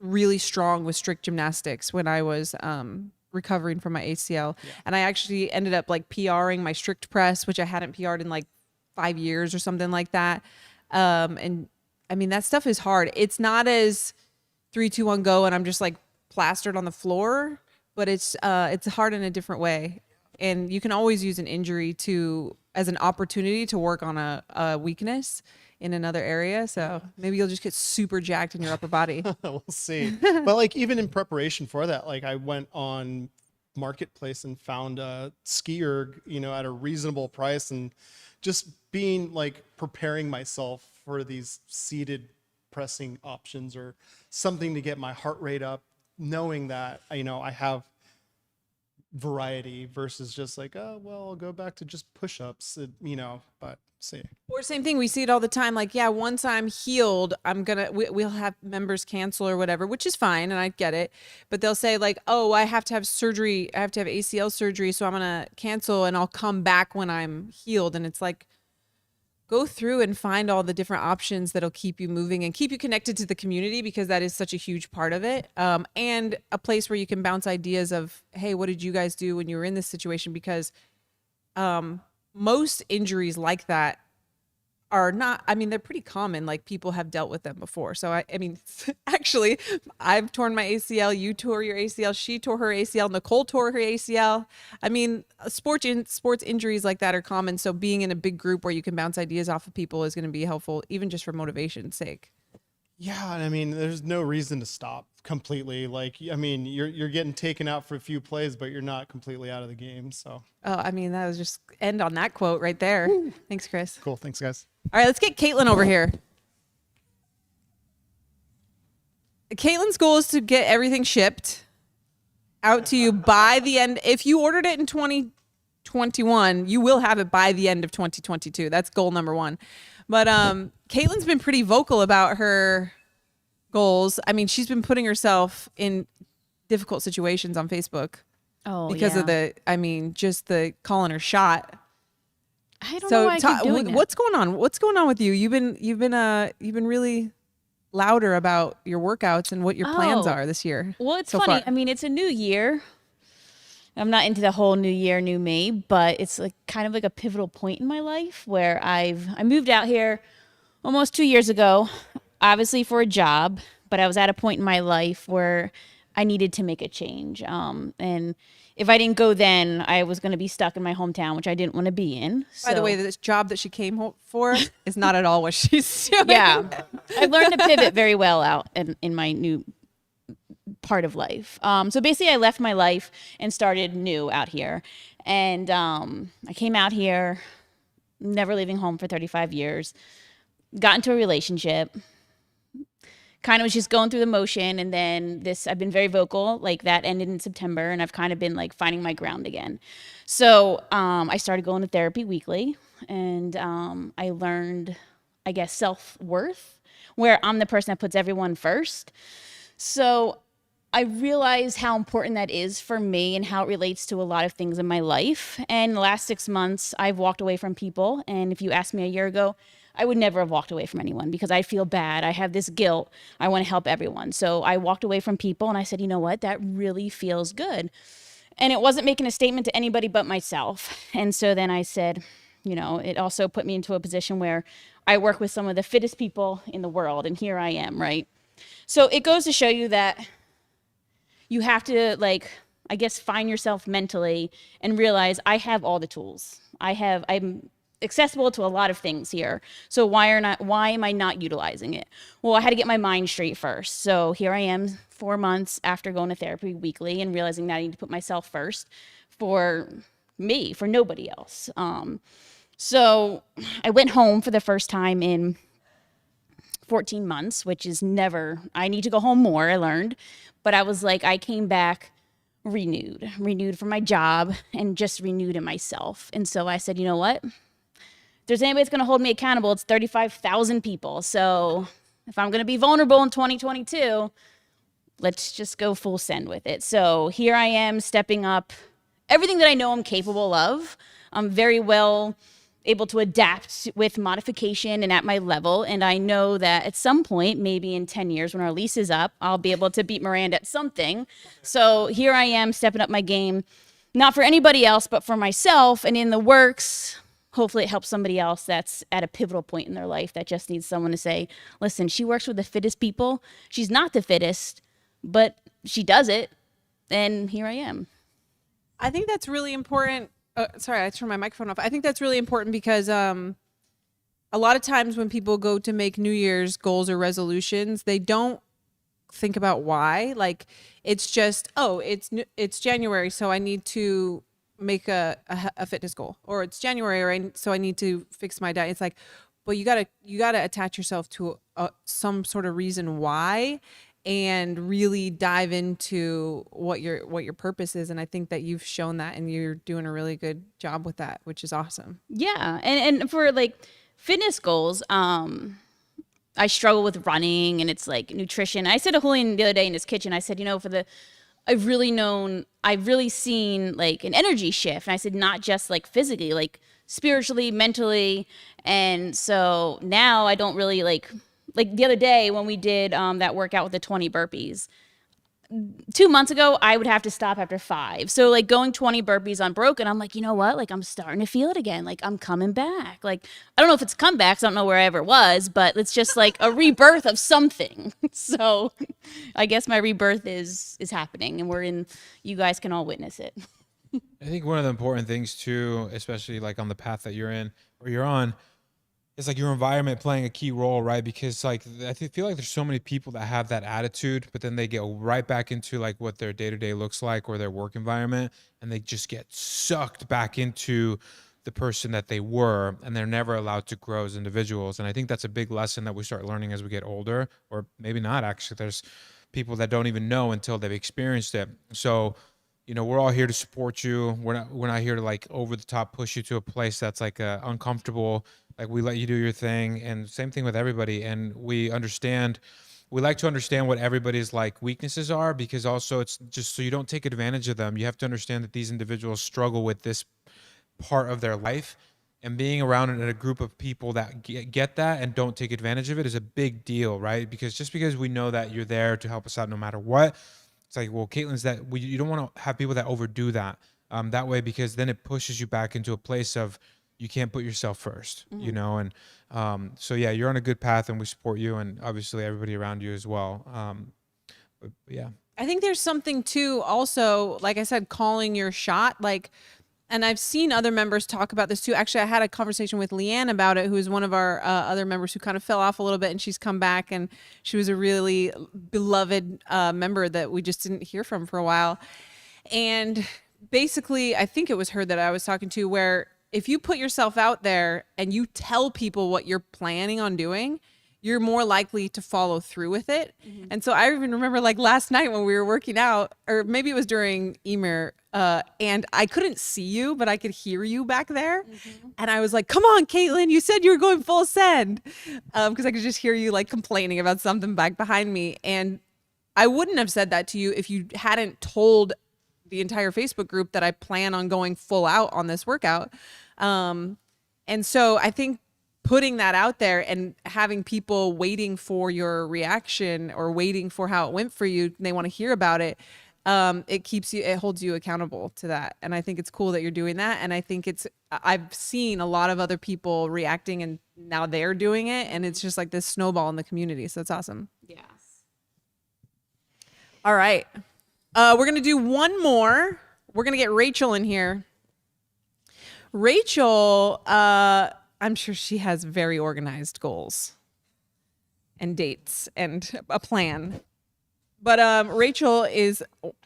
really strong with strict gymnastics when I was recovering from my ACL. Yeah. And I actually ended up like PRing my strict press, which I hadn't PR'd in like 5 years or something like that. And I mean, that stuff is hard. It's not as 3, 2, 1, go, and I'm just like plastered on the floor, but it's hard in a different way. And you can always use an injury as an opportunity to work on a weakness in another area. So maybe you'll just get super jacked in your upper body. We'll see. But like, even in preparation for that, like I went on Marketplace and found a ski erg, you know, at a reasonable price, and just being like preparing myself for these seated pressing options or something to get my heart rate up, knowing that, you know, I have variety versus just like, oh, well, I'll go back to just push-ups, you know, but see. Or same thing, we see it all the time. Like, yeah, once I'm healed, we'll have members cancel or whatever, which is fine, and I get it. But they'll say like, oh, I have to have surgery. I have to have ACL surgery, so I'm going to cancel and I'll come back when I'm healed. And it's like, go through and find all the different options that'll keep you moving and keep you connected to the community, because that is such a huge part of it. And a place where you can bounce ideas of, hey, what did you guys do when you were in this situation? Because most injuries like that are not, I mean, they're pretty common. Like, people have dealt with them before. So I mean, actually, I've torn my ACL. You tore your ACL. She tore her ACL. Nicole tore her ACL. I mean, sports injuries like that are common. So being in a big group where you can bounce ideas off of people is going to be helpful, even just for motivation's sake. Yeah, and I mean, there's no reason to stop completely. Like, I mean, you're getting taken out for a few plays, but you're not completely out of the game. So, oh, I mean, that was just end on that quote right there. Woo. Thanks, Chris. Cool. Thanks, guys. All right, let's get Caitlin over here. Caitlin's goal is to get everything shipped out to you by the end. If you ordered it in 2021, you will have it by the end of 2022. That's goal number 1. But Caitlin's been pretty vocal about her goals. I mean, she's been putting herself in difficult situations on Facebook Oh, because yeah. of just the calling her shot. I don't know why I keep doing that. what's going on? What's going on with you? You've been really louder about your workouts and what your plans Oh. are this year. Well, it's so funny. far. I mean, it's a new year. I'm not into the whole new year, new me, but it's like kind of like a pivotal point in my life where I moved out here almost 2 years ago, obviously for a job, but I was at a point in my life where I needed to make a change. And if I didn't go then, I was going to be stuck in my hometown, which I didn't want to be in. By the way, this job that she came for is not at all what she's doing. Yeah, I learned to pivot very well out in my new part of life. So basically I left my life and started new out here. And I came out here, never leaving home for 35 years, got into a relationship, kind of was just going through the motion. And then I've been very vocal, like that ended in September, and I've kind of been like finding my ground again. So I started going to therapy weekly, and I learned, I guess, self-worth, where I'm the person that puts everyone first. So I realize how important that is for me and how it relates to a lot of things in my life. And the last 6 months, I've walked away from people. And if you asked me a year ago, I would never have walked away from anyone because I feel bad. I have this guilt. I want to help everyone. So I walked away from people and I said, you know what? That really feels good. And it wasn't making a statement to anybody but myself. And so then I said, you know, it also put me into a position where I work with some of the fittest people in the world. And here I am, right? So it goes to show you that you have to, like, I guess, find yourself mentally and realize I have all the tools. I'm accessible to a lot of things here. So why am I not utilizing it? Well, I had to get my mind straight first. So here I am 4 months after going to therapy weekly and realizing that I need to put myself first for me, for nobody else. So I went home for the first time in 14 months, which is never, I need to go home more, I learned. But I was like, I came back renewed for my job and just renewed in myself. And so I said, you know what? If there's anybody that's going to hold me accountable, it's 35,000 people. So if I'm going to be vulnerable in 2022, let's just go full send with it. So here I am stepping up everything that I know I'm capable of. I'm very well able to adapt with modification and at my level. And I know that at some point, maybe in 10 years when our lease is up, I'll be able to beat Miranda at something. So here I am stepping up my game, not for anybody else, but for myself, and in the works. Hopefully it helps somebody else that's at a pivotal point in their life that just needs someone to say, listen, she works with the fittest people. She's not the fittest, but she does it. And here I am. I think that's really important. Sorry, I turned my microphone off. I think that's really important because a lot of times when people go to make New Year's goals or resolutions, they don't think about why. Like, it's just, oh, it's January, so I need to make a fitness goal, or it's January, so I need to fix my diet. It's like, but you gotta attach yourself to some sort of reason why, and really dive into what your purpose is. And I think that you've shown that, and you're doing a really good job with that, which is awesome. Yeah. And for like fitness goals, I struggle with running, and it's like nutrition. I said to Julian the other day in his kitchen, I said, you know, I've really seen like an energy shift. And I said, not just like physically, like spiritually, mentally. And so now I don't really like the other day when we did that workout with the 20 burpees. 2 months ago, I would have to stop after 5. So like going 20 burpees unbroken, I'm like, you know what? Like, I'm starting to feel it again. Like, I'm coming back. Like, I don't know if it's comebacks. I don't know where I ever was, but it's just like a rebirth of something. So I guess my rebirth is happening, and you guys can all witness it. I think one of the important things too, especially like on the path that you're in or you're on, is like your environment playing a key role, right? Because like I feel like there's so many people that have that attitude, but then they get right back into like what their day-to-day looks like or their work environment, and they just get sucked back into the person that they were, and they're never allowed to grow as individuals. And I think that's a big lesson that we start learning as we get older, or maybe not actually. There's people that don't even know until they've experienced it. So, you know, we're all here to support you. We're not here to like over the top push you to a place that's like uncomfortable. Like, we let you do your thing, and same thing with everybody. And we like to understand what everybody's like weaknesses are, because also it's just so you don't take advantage of them. You have to understand that these individuals struggle with this part of their life, And being around a group of people that get that and don't take advantage of it is a big deal, right? Because just because we know that you're there to help us out no matter what, it's like, well, Caitlin's that you don't want to have people that overdo that that way, because then it pushes you back into a place of you can't put yourself 1st, you know? And so, yeah, you're on a good path and we support you and obviously everybody around you as well. But yeah. I think there's something too, also, like I said, calling your shot, like, and I've seen other members talk about this too. Actually, I had a conversation with Leanne about it, who is one of our other members who kind of fell off a little bit, and she's come back, and she was a really beloved member that we just didn't hear from for a while. And basically, I think it was her that I was talking to, where if you put yourself out there and you tell people what you're planning on doing, you're more likely to follow through with it. And so I even remember like last night when we were working out, or maybe it was during Emer, and I couldn't see you, but I could hear you back there. And I was like, come on, Caitlin, you said you were going full send. Because I could just hear you like complaining about something back behind me. And I wouldn't have said that to you if you hadn't told the entire Facebook group that I plan on going full out on this workout. And so I think putting that out there and having people waiting for your reaction or waiting for how it went for you, they want to hear about it. It holds you accountable to that. And I think it's cool that you're doing that. And I think I've seen a lot of other people reacting and now they're doing it. And it's just like this snowball in the community. So it's awesome. Yes. All right. We're going to do one more. We're going to get Rachel in here. Rachel, I'm sure she has very organized goals and dates and a plan. But Rachel is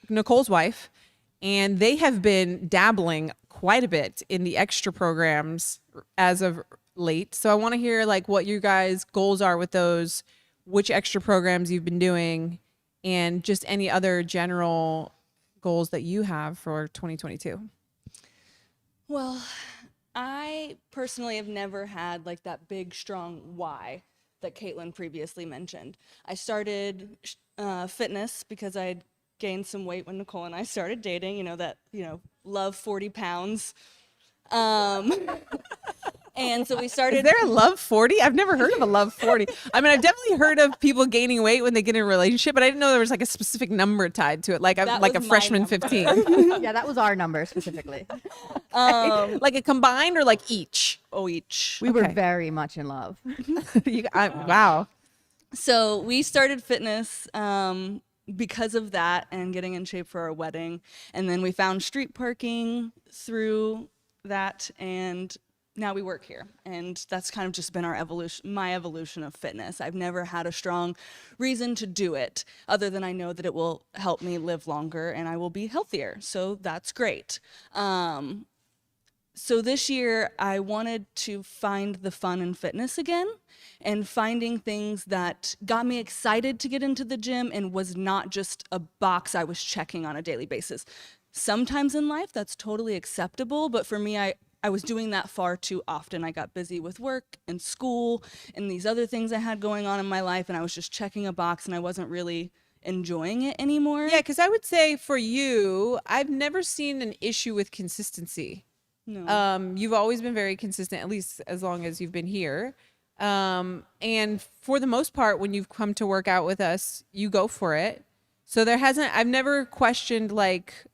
Nicole's wife, and they have been dabbling quite a bit in the extra programs as of late. So I want to hear like what you guys' goals are with those, which extra programs you've been doing, and just any other general goals that you have for 2022. Well, I personally have never had like that big, strong why that Caitlin previously mentioned. I started fitness because I had gained some weight when Nicole and I started dating, love 40 pounds. And so we started. Is there a love 40? I've never heard of a love 40. I mean, I've definitely heard of people gaining weight when they get in a relationship, but I didn't know there was like a specific number tied to it, like a was my freshman number. 15. Yeah, that was our number specifically. Like a combined or like each? Oh, each. We were Okay. very much in love. Wow. So we started fitness because of that and getting in shape for our wedding. And then we found street parking through that, and now we work here. And that's kind of just been my evolution of fitness. I've never had a strong reason to do it other than I know that it will help me live longer and I will be healthier. So that's great. So this year I wanted to find the fun in fitness again, and finding things that got me excited to get into the gym and was not just a box I was checking on a daily basis. Sometimes in life that's totally acceptable, but for me, I was doing that far too often. I got busy with work and school and these other things I had going on in my life, and I was just checking a box and I wasn't really enjoying it anymore. Yeah, because I would say for you, I've never seen an issue with consistency. No. You've always been very consistent, at least as long as you've been here. And for the most part, when you've come to work out with us, you go for it. So I've never questioned like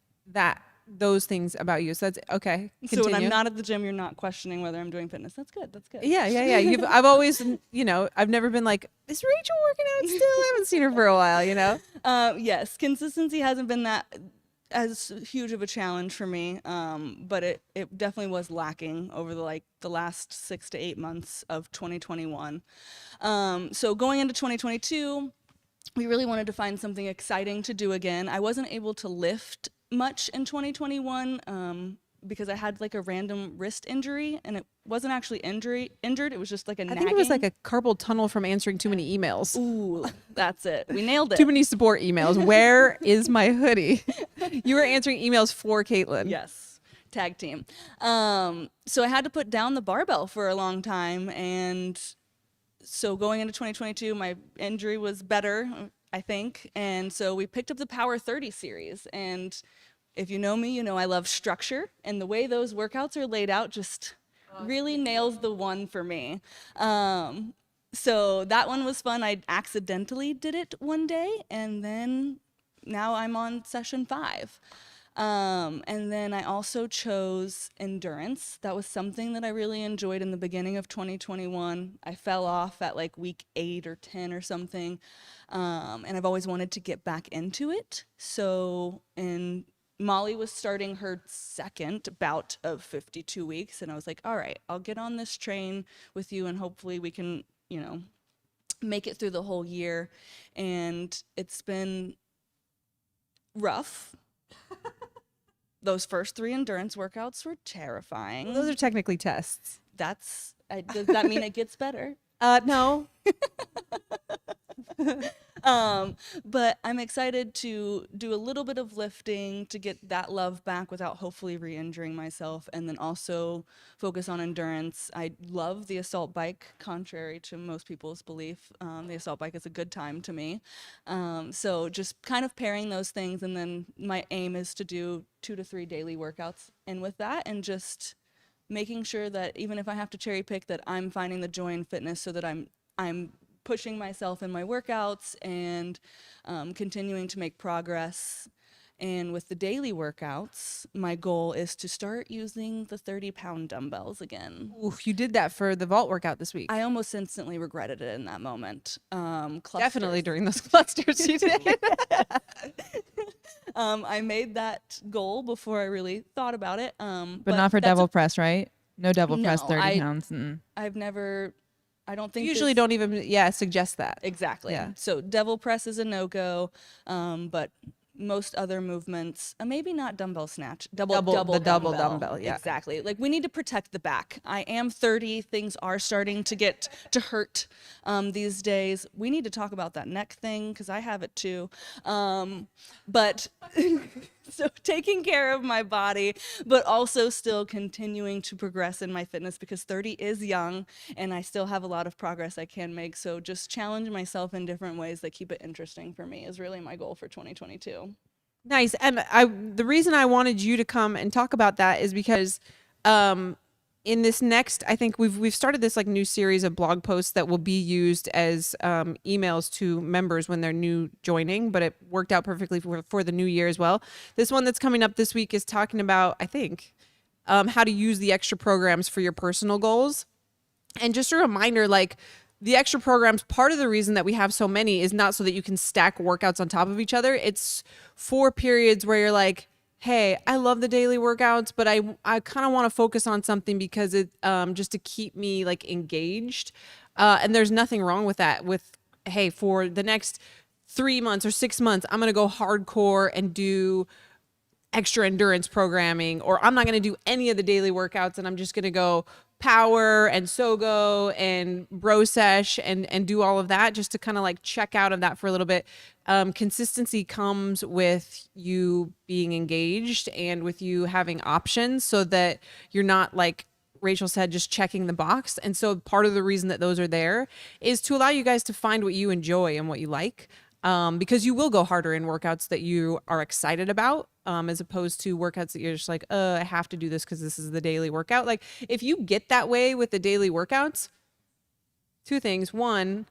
those things about you. So that's okay. Continue. So when I'm not at the gym, you're not questioning whether I'm doing fitness. That's good. That's good. Yeah. I've always, I've never been like, is Rachel working out still? I haven't seen her for a while, Yes, consistency hasn't been that as huge of a challenge for me, but it definitely was lacking over the last 6 to 8 months of 2021. So going into 2022, we really wanted to find something exciting to do again. I wasn't able to lift much in 2021 because I had like a random wrist injury, and it wasn't actually injured. It was just like a nagging. I think it was like a carpal tunnel from answering too many emails. Ooh, that's it. We nailed it. Too many support emails. Where is my hoodie? You were answering emails for Caitlin. Yes. Tag team. So I had to put down the barbell for a long time. And so going into 2022, my injury was better, I think. And so we picked up the Power 30 series. And if you know me, you know I love structure. And the way those workouts are laid out just really nails the one for me. So that one was fun. I accidentally did it one day, and then now I'm on session 5. And then I also chose endurance. That was something that I really enjoyed in the beginning of 2021. I fell off at like week 8 or 10 or something. And I've always wanted to get back into it. So Molly was starting her second bout of 52 weeks. And I was like, all right, I'll get on this train with you and hopefully we can, make it through the whole year. And it's been rough. Those first 3 endurance workouts were terrifying. Well, those are technically tests. Does that mean it gets better? No. But I'm excited to do a little bit of lifting to get that love back without hopefully re-injuring myself, and then also focus on endurance. I love the assault bike, contrary to most people's belief. The assault bike is a good time to me. So just kind of pairing those things, and then my aim is to do 2 to 3 daily workouts in with that, and just making sure that even if I have to cherry pick, that I'm finding the joy in fitness so that I'm pushing myself in my workouts and continuing to make progress. And with the daily workouts, my goal is to start using the 30-pound dumbbells again. Oof, you did that for the vault workout this week. I almost instantly regretted it in that moment. Definitely during those clusters you did. I made that goal before I really thought about it. But not for that's devil press, right? No devil press, No, 30 pounds. Mm-mm. I don't think Usually don't even suggest that. Exactly. Yeah. So devil press is a no-go, but most other movements, maybe not dumbbell snatch, double dumbbell, yeah. Exactly. Like we need to protect the back. I am 30. Things are starting to get to hurt these days. We need to talk about that neck thing because I have it too. But so taking care of my body, but also still continuing to progress in my fitness because 30 is young and I still have a lot of progress I can make. So just challenge myself in different ways that keep it interesting for me is really my goal for 2022. Nice. And the reason I wanted you to come and talk about that is because in this next, I think we've started this like new series of blog posts that will be used as emails to members when they're new joining, but it worked out perfectly for the new year as well. This one that's coming up this week is talking about, I think, how to use the extra programs for your personal goals. And just a reminder, like, the extra programs, part of the reason that we have so many is not so that you can stack workouts on top of each other. It's for periods where you're like, hey, I love the daily workouts, but I kind of want to focus on something because it just to keep me like engaged. And there's nothing wrong with that. With, hey, for the next 3 months or 6 months, I'm going to go hardcore and do extra endurance programming, or I'm not going to do any of the daily workouts and I'm just going to go power and sogo and bro sesh and do all of that just to kind of like check out of that for a little bit. Consistency comes with you being engaged and with you having options so that you're not, like Rachel said, just checking the box. And so part of the reason that those are there is to allow you guys to find what you enjoy and what you like. Because you will go harder in workouts that you are excited about, as opposed to workouts that you're just like, I have to do this because this is the daily workout. Like if you get that way with the daily workouts, 2 things. 1,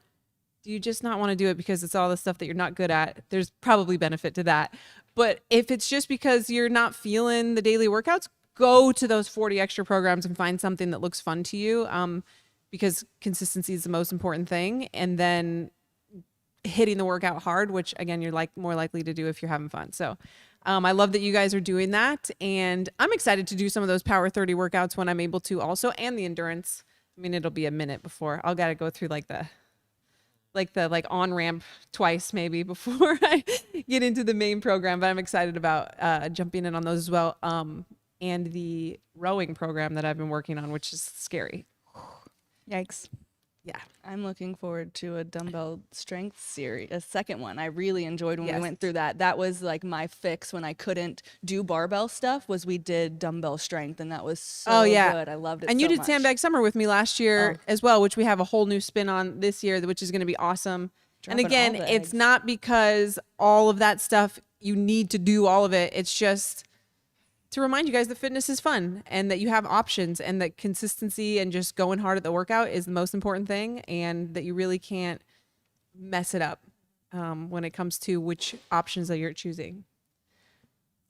do you just not want to do it because it's all the stuff that you're not good at? There's probably benefit to that. But if it's just because you're not feeling the daily workouts, go to those 40 extra programs and find something that looks fun to you. Because consistency is the most important thing. And then hitting the workout hard, which again, you're like more likely to do if you're having fun. So I love that you guys are doing that. And I'm excited to do some of those Power 30 workouts when I'm able to also, and the endurance. I mean, it'll be a minute before I'll got to go through like the on ramp twice maybe before I get into the main program, but I'm excited about jumping in on those as well. And the rowing program that I've been working on, which is scary. Yikes. Yeah. I'm looking forward to a dumbbell strength series, a second one. I really enjoyed when Yes. we went through that. That was like my fix when I couldn't do barbell stuff, was we did dumbbell strength, and that was so good. I loved it. And so you did much. Sandbag Summer with me last year as well, which we have a whole new spin on this year, which is going to be awesome. Dropping and again, all the it's eggs. not because all of that stuff, you need to do all of it. It's just to remind you guys that fitness is fun and that you have options and that consistency and just going hard at the workout is the most important thing, and that you really can't mess it up when it comes to which options that you're choosing.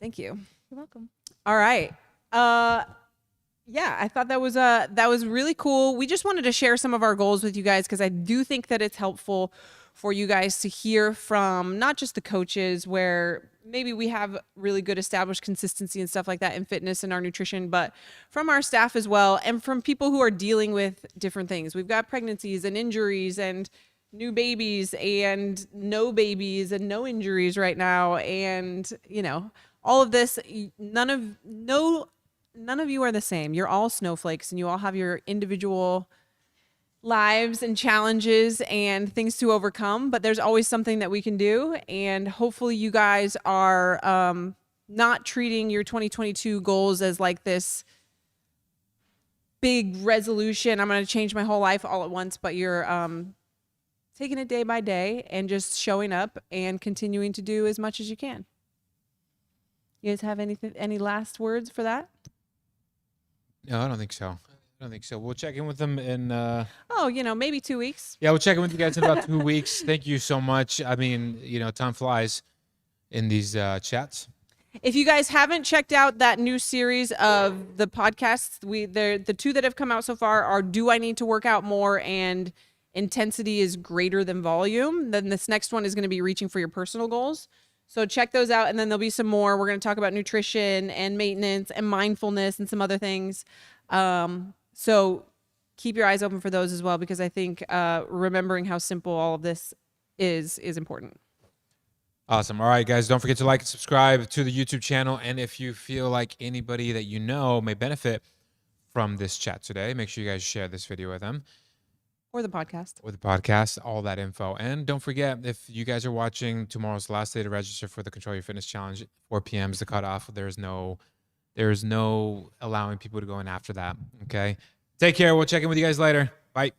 Thank you. You're welcome. All right. Yeah, I thought that was really cool. We just wanted to share some of our goals with you guys because I do think that it's helpful for you guys to hear from not just the coaches, where maybe we have really good established consistency and stuff like that in fitness and our nutrition, but from our staff as well, and from people who are dealing with different things. We've got pregnancies and injuries and new babies and no babies and no injuries right now, and all of this. None of you are the same. You're all snowflakes, and you all have your individual lives and challenges and things to overcome, but there's always something that we can do. And hopefully you guys are not treating your 2022 goals as like this big resolution. I'm going to change my whole life all at once, but you're taking it day by day and just showing up and continuing to do as much as you can. You guys have any last words for that? No, I don't think so. We'll check in with them in maybe 2 weeks. Yeah, we'll check in with you guys in about 2 weeks. Thank you so much. I mean, time flies in these chats. If you guys haven't checked out that new series of the podcasts, the two that have come out so far are Do I Need to Work Out More and Intensity is Greater Than Volume. Then this next one is going to be Reaching for Your Personal Goals. So check those out, and then there'll be some more. We're going to talk about nutrition and maintenance and mindfulness and some other things. So keep your eyes open for those as well, because I think remembering how simple all of this is important. Awesome. All right, guys, don't forget to like and subscribe to the YouTube channel. And if you feel like anybody that you know may benefit from this chat today, make sure you guys share this video with them. Or the podcast. All that info. And don't forget, if you guys are watching, tomorrow's the last day to register for the Control Your Fitness Challenge. 4 p.m. is the cutoff. There's no allowing people to go in after that. Okay. Take care. We'll check in with you guys later. Bye.